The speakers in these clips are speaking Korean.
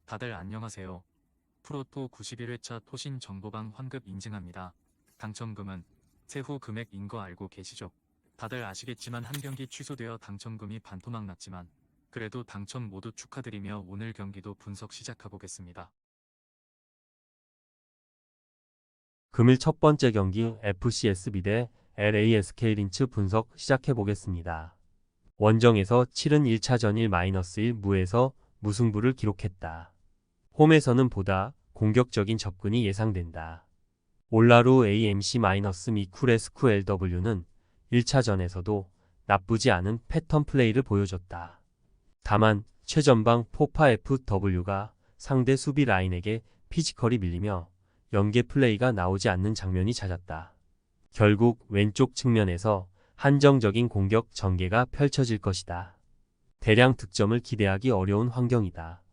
다들 안녕하세요. 프로토 91회차 토신 정보방 환급 인증합니다. 당첨금은 세후 금액인 거 알고 계시죠? 다들 아시겠지만 한 경기 취소되어 당첨금이 반토막 났지만 그래도 당첨 모두 축하드리며 오늘 경기도 분석 시작해보겠습니다. 금일 첫 번째 경기 FCSB 대 LASK 린츠 분석 시작해보겠습니다. 원정에서 치른 1차전 1-1 무에서 무승부를 기록했다. 홈에서는 보다 공격적인 접근이 예상된다. 올라루 AMC-미쿠레스쿠 LW는 1차전에서도 나쁘지 않은 패턴 플레이를 보여줬다. 다만 최전방 포파 FW가 상대 수비 라인에게 피지컬이 밀리며 연계 플레이가 나오지 않는 장면이 잦았다. 결국 왼쪽 측면에서 한정적인 공격 전개가 펼쳐질 것이다. 대량 득점을 기대하기 어려운 환경이다.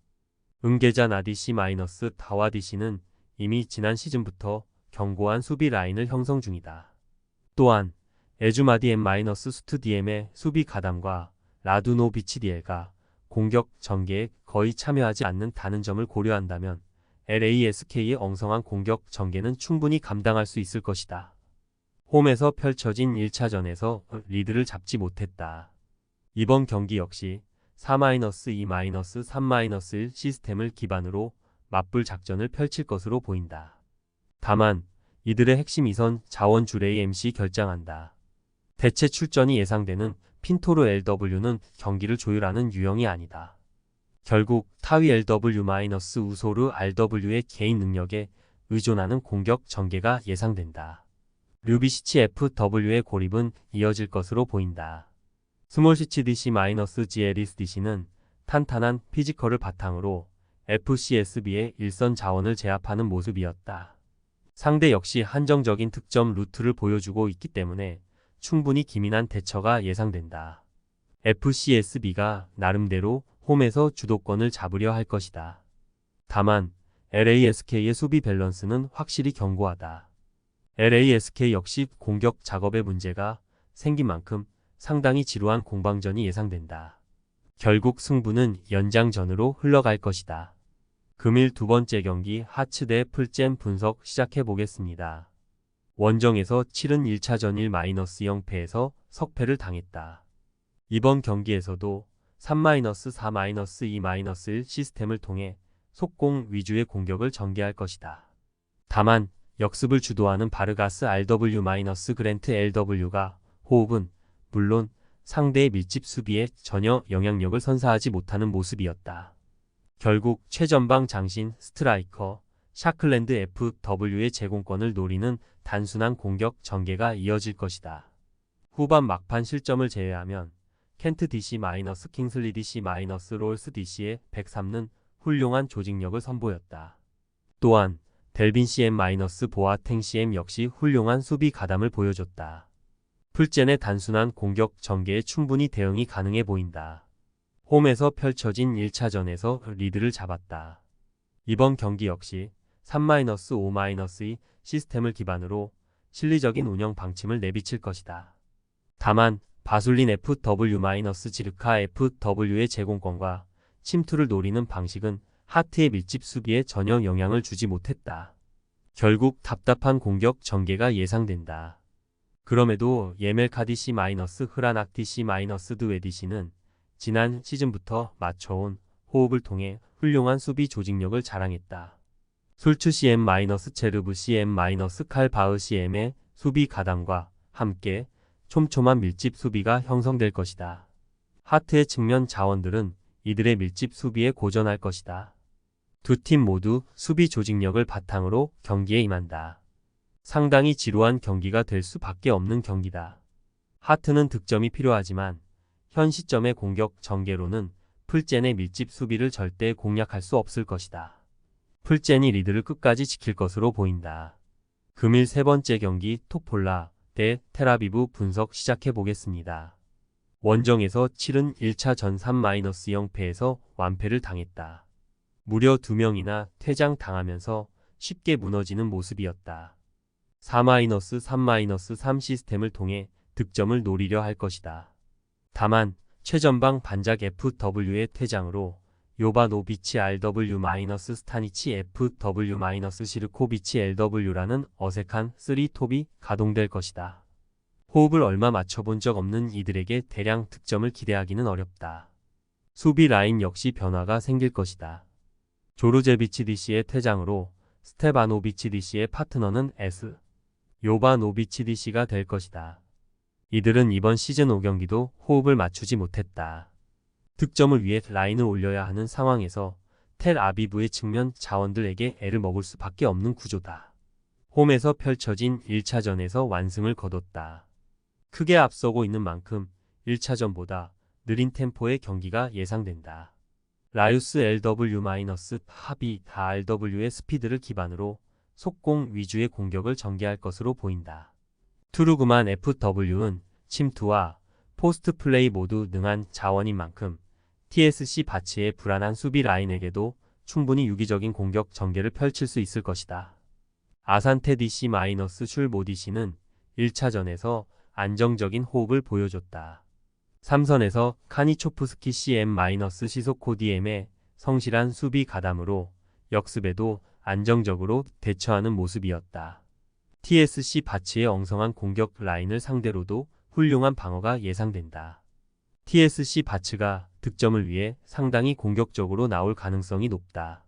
응계자 나디시-다와디시는 이미 지난 시즌부터 견고한 수비 라인을 형성 중이다. 또한 에주마디엠-수투디엠의 수비 가담과 라두노비치디에가 공격 전개에 거의 참여하지 않는다는 점을 고려한다면 LASK의 엉성한 공격 전개는 충분히 감당할 수 있을 것이다. 홈에서 펼쳐진 1차전에서 리드를 잡지 못했다. 이번 경기 역시 4-2-3-1 시스템을 기반으로 맞불 작전을 펼칠 것으로 보인다. 다만 이들의 핵심 이선 자원 주레이 MC 결장한다. 대체 출전이 예상되는 핀토르 LW는 경기를 조율하는 유형이 아니다. 결국 타위 LW-우소르 RW의 개인 능력에 의존하는 공격 전개가 예상된다. 류비시치 FW의 고립은 이어질 것으로 보인다. 스몰시치 DC-GL이스 DC는 탄탄한 피지컬을 바탕으로 FCSB의 일선 자원을 제압하는 모습이었다. 상대 역시 한정적인 득점 루트를 보여주고 있기 때문에 충분히 기민한 대처가 예상된다. FCSB가 나름대로 홈에서 주도권을 잡으려 할 것이다. 다만 LASK의 수비 밸런스는 확실히 견고하다. LASK 역시 공격 작업에 문제가 생긴 만큼 상당히 지루한 공방전이 예상된다. 결국 승부는 연장전으로 흘러갈 것이다. 금일 두 번째 경기 하츠 대 풀잼 분석 시작해보겠습니다. 원정에서 치른 1차전 1-0패에서 석패를 당했다. 이번 경기에서도 3-4-2-1 시스템을 통해 속공 위주의 공격을 전개할 것이다. 다만 역습을 주도하는 바르가스 RW-그랜트 LW가 호흡은 물론 상대의 밀집 수비에 전혀 영향력을 선사하지 못하는 모습이었다. 결국 최전방 장신 스트라이커 샤클랜드 FW의 제공권을 노리는 단순한 공격 전개가 이어질 것이다. 후반 막판 실점을 제외하면 켄트 DC- 킹슬리 DC- 롤스 DC의 103는 훌륭한 조직력을 선보였다. 또한 델빈 CM- 보아탱 CM 역시 훌륭한 수비 가담을 보여줬다. 풀젠의 단순한 공격 전개에 충분히 대응이 가능해 보인다. 홈에서 펼쳐진 1차전에서 리드를 잡았다. 이번 경기 역시 3-5-2 시스템을 기반으로 실리적인 운영 방침을 내비칠 것이다. 다만 바술린 FW-지르카 FW의 제공권과 침투를 노리는 방식은 하트의 밀집 수비에 전혀 영향을 주지 못했다. 결국 답답한 공격 전개가 예상된다. 그럼에도 예멜카디시- 흐라낙디시- 드웨디시는 지난 시즌부터 맞춰온 호흡을 통해 훌륭한 수비 조직력을 자랑했다. 술츠 CM- 체르브 CM- 칼바흐 CM의 수비 가담과 함께 촘촘한 밀집 수비가 형성될 것이다. 하트의 측면 자원들은 이들의 밀집 수비에 고전할 것이다. 두 팀 모두 수비 조직력을 바탕으로 경기에 임한다. 상당히 지루한 경기가 될 수밖에 없는 경기다. 하트는 득점이 필요하지만 현 시점의 공격 전개로는 풀젠의 밀집 수비를 절대 공략할 수 없을 것이다. 풀젠이 리드를 끝까지 지킬 것으로 보인다. 금일 세 번째 경기 토폴라 대 테라비브 분석 시작해보겠습니다. 원정에서 치른 1차전 3-0패에서 완패를 당했다. 무려 2명이나 퇴장당하면서 쉽게 무너지는 모습이었다. 4-3-3 시스템을 통해 득점을 노리려 할 것이다. 다만 최전방 반작 FW의 퇴장으로 요바노비치 RW-스타니치 FW-시르코비치 LW라는 어색한 3톱이 가동될 것이다. 호흡을 얼마 맞춰본 적 없는 이들에게 대량 득점을 기대하기는 어렵다. 수비 라인 역시 변화가 생길 것이다. 조르제비치 DC의 퇴장으로 스테바노비치 DC의 파트너는 요바노비치 DC가 될 것이다. 이들은 이번 시즌 5경기도 호흡을 맞추지 못했다. 득점을 위해 라인을 올려야 하는 상황에서 텔 아비브의 측면 자원들에게 애를 먹을 수밖에 없는 구조다. 홈에서 펼쳐진 1차전에서 완승을 거뒀다. 크게 앞서고 있는 만큼 1차전보다 느린 템포의 경기가 예상된다. 라유스 LW- 다 RW의 스피드를 기반으로 속공 위주의 공격을 전개할 것으로 보인다. 투르그만 FW는 침투와 포스트 플레이 모두 능한 자원인 만큼 TSC 바치의 불안한 수비 라인에게도 충분히 유기적인 공격 전개를 펼칠 수 있을 것이다. 아산테 DC- 슐모디시는 1차전에서 안정적인 호흡을 보여줬다. 3선에서 카니초프스키 CM-시소코 DM의 성실한 수비 가담으로 역습에도 안정적으로 대처하는 모습이었다. TSC 바치의 엉성한 공격 라인을 상대로도 훌륭한 방어가 예상된다. TSC 바츠가 득점을 위해 상당히 공격적으로 나올 가능성이 높다.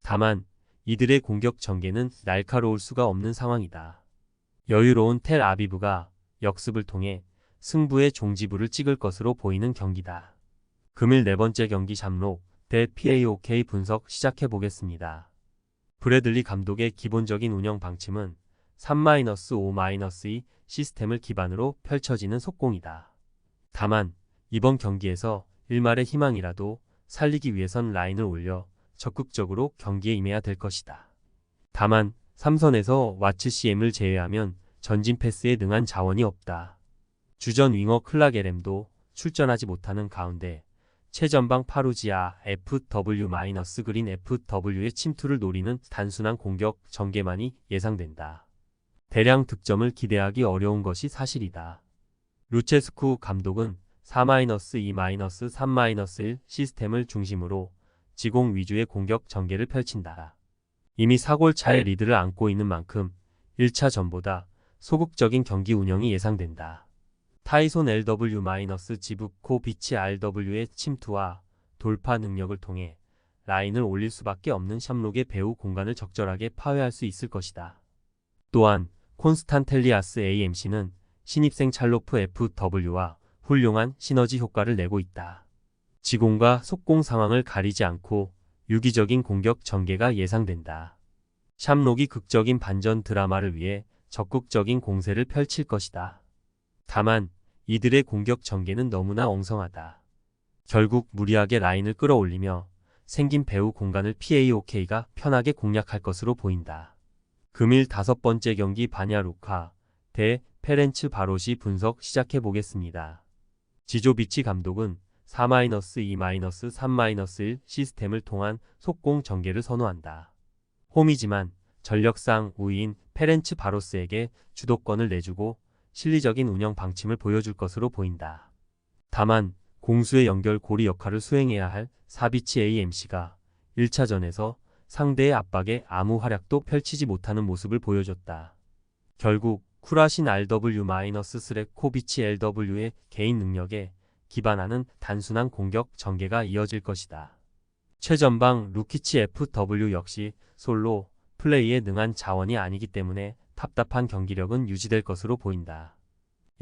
다만 이들의 공격 전개는 날카로울 수가 없는 상황이다. 여유로운 텔 아비브가 역습을 통해 승부의 종지부를 찍을 것으로 보이는 경기다. 금일 네 번째 경기 샴록 대 PAOK 분석 시작해 보겠습니다. 브래들리 감독의 기본적인 운영 방침은 3-5-2 시스템을 기반으로 펼쳐지는 속공이다. 다만 이번 경기에서 일말의 희망이라도 살리기 위해선 라인을 올려 적극적으로 경기에 임해야 될 것이다. 다만 3선에서 와츠 CM을 제외하면 전진 패스에 능한 자원이 없다. 주전 윙어 클락 LM도 출전하지 못하는 가운데 최전방 파루지아 FW-그린 FW의 침투를 노리는 단순한 공격 전개만이 예상된다. 대량 득점을 기대하기 어려운 것이 사실이다. 루체스쿠 감독은 4-2-3-1 시스템을 중심으로 지공 위주의 공격 전개를 펼친다. 이미 4골 차의 리드를 안고 있는 만큼 1차전보다 소극적인 경기 운영이 예상된다. 타이손 LW-지브코비치 RW의 침투와 돌파 능력을 통해 라인을 올릴 수밖에 없는 샴록의 배후 공간을 적절하게 파괴할 수 있을 것이다. 또한 콘스탄텔리아스 AMC는 신입생 찰로프 FW와 훌륭한 시너지 효과를 내고 있다. 지공과 속공 상황을 가리지 않고 유기적인 공격 전개가 예상된다. 샴록이 극적인 반전 드라마를 위해 적극적인 공세를 펼칠 것이다. 다만 이들의 공격 전개는 너무나 엉성하다. 결국 무리하게 라인을 끌어올리며 생긴 배후 공간을 PAOK가 편하게 공략할 것으로 보인다. 금일 5번째 경기 바냐 루카 대 페렌츠 바롯이 분석 시작해 보겠습니다. 지조비치 감독은 4-2-3-1 시스템을 통한 속공 전개를 선호한다. 홈이지만 전력상 우위인 페렌츠 바로스에게 주도권을 내주고 실리적인 운영 방침을 보여줄 것으로 보인다. 다만 공수의 연결고리 역할을 수행해야 할 사비치 AMC가 1차전에서 상대의 압박에 아무 활약도 펼치지 못하는 모습을 보여줬다. 결국 쿠라신 RW-코비치 LW의 개인 능력에 기반하는 단순한 공격 전개가 이어질 것이다. 최전방 루키치 FW 역시 솔로 플레이에 능한 자원이 아니기 때문에 답답한 경기력은 유지될 것으로 보인다.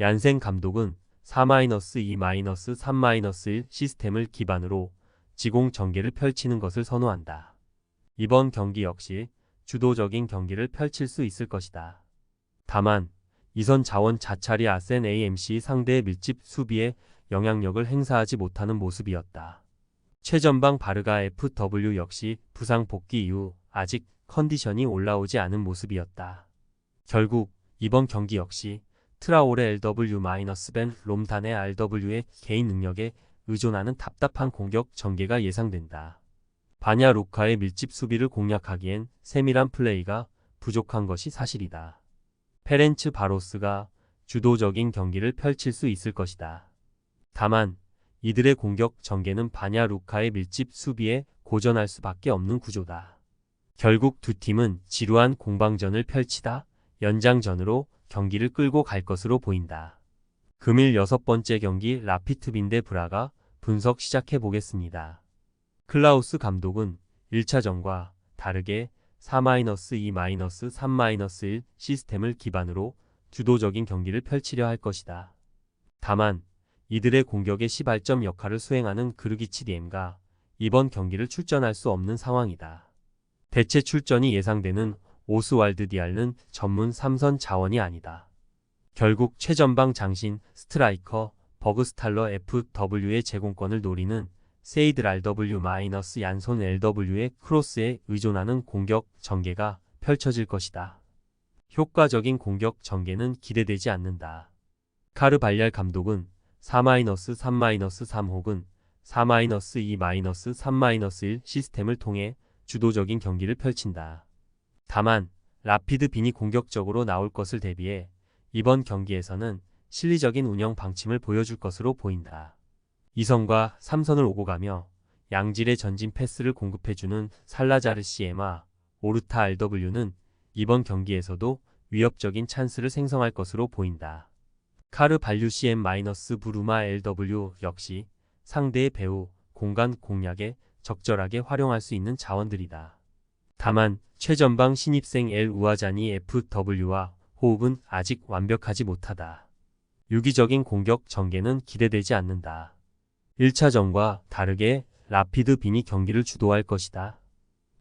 얀센 감독은 4-2-3-1 시스템을 기반으로 지공 전개를 펼치는 것을 선호한다. 이번 경기 역시 주도적인 경기를 펼칠 수 있을 것이다. 다만 이선 자원 자찰이 아센 AMC 상대의 밀집 수비에 영향력을 행사하지 못하는 모습이었다. 최전방 바르가 FW 역시 부상 복귀 이후 아직 컨디션이 올라오지 않은 모습이었다. 결국 이번 경기 역시 트라오레 LW-벤 롬단의 RW의 개인 능력에 의존하는 답답한 공격 전개가 예상된다. 바냐 루카의 밀집 수비를 공략하기엔 세밀한 플레이가 부족한 것이 사실이다. 페렌츠 바로스가 주도적인 경기를 펼칠 수 있을 것이다. 다만 이들의 공격 전개는 바냐 루카의 밀집 수비에 고전할 수밖에 없는 구조다. 결국 두 팀은 지루한 공방전을 펼치다 연장전으로 경기를 끌고 갈 것으로 보인다. 금일 6번째 경기 라피드 빈 대 브라가 분석 시작해 보겠습니다. 클라우스 감독은 1차전과 다르게 4-2-3-1 시스템을 기반으로 주도적인 경기를 펼치려 할 것이다. 다만 이들의 공격의 시발점 역할을 수행하는 그르기치 디엠가 이번 경기를 출전할 수 없는 상황이다. 대체 출전이 예상되는 오스왈드 디알는 전문 3선 자원이 아니다. 결국 최전방 장신 스트라이커 버그스탈러 FW의 제공권을 노리는 세이드 RW-얀손 LW의 크로스에 의존하는 공격 전개가 펼쳐질 것이다. 효과적인 공격 전개는 기대되지 않는다. 카르발얄 감독은 4-3-3 혹은 4-2-3-1 시스템을 통해 주도적인 경기를 펼친다. 다만 라피드 빈이 공격적으로 나올 것을 대비해 이번 경기에서는 실리적인 운영 방침을 보여줄 것으로 보인다. 2선과 3선을 오고 가며 양질의 전진 패스를 공급해주는 살라자르 시에마, 오르타 RW는 이번 경기에서도 위협적인 찬스를 생성할 것으로 보인다. 카르 발류 CM-브루마 LW 역시 상대의 배후, 공간 공략에 적절하게 활용할 수 있는 자원들이다. 다만 최전방 신입생 엘 우아자니 FW와 호흡은 아직 완벽하지 못하다. 유기적인 공격 전개는 기대되지 않는다. 1차전과 다르게 라피드 빈이 경기를 주도할 것이다.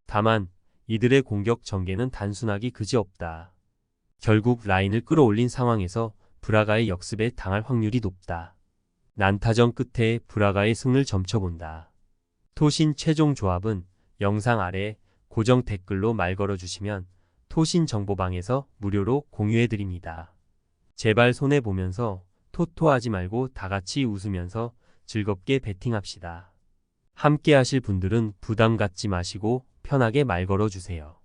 다만 이들의 공격 전개는 단순하기 그지없다. 결국 라인을 끌어올린 상황에서 브라가의 역습에 당할 확률이 높다. 난타전 끝에 브라가의 승을 점쳐본다. 토신 최종 조합은 영상 아래 고정 댓글로 말 걸어주시면 토신 정보방에서 무료로 공유해드립니다. 제발 손해보면서 토토하지 말고 다같이 웃으면서 즐겁게 베팅합시다. 함께 하실 분들은 부담 갖지 마시고 편하게 말 걸어주세요.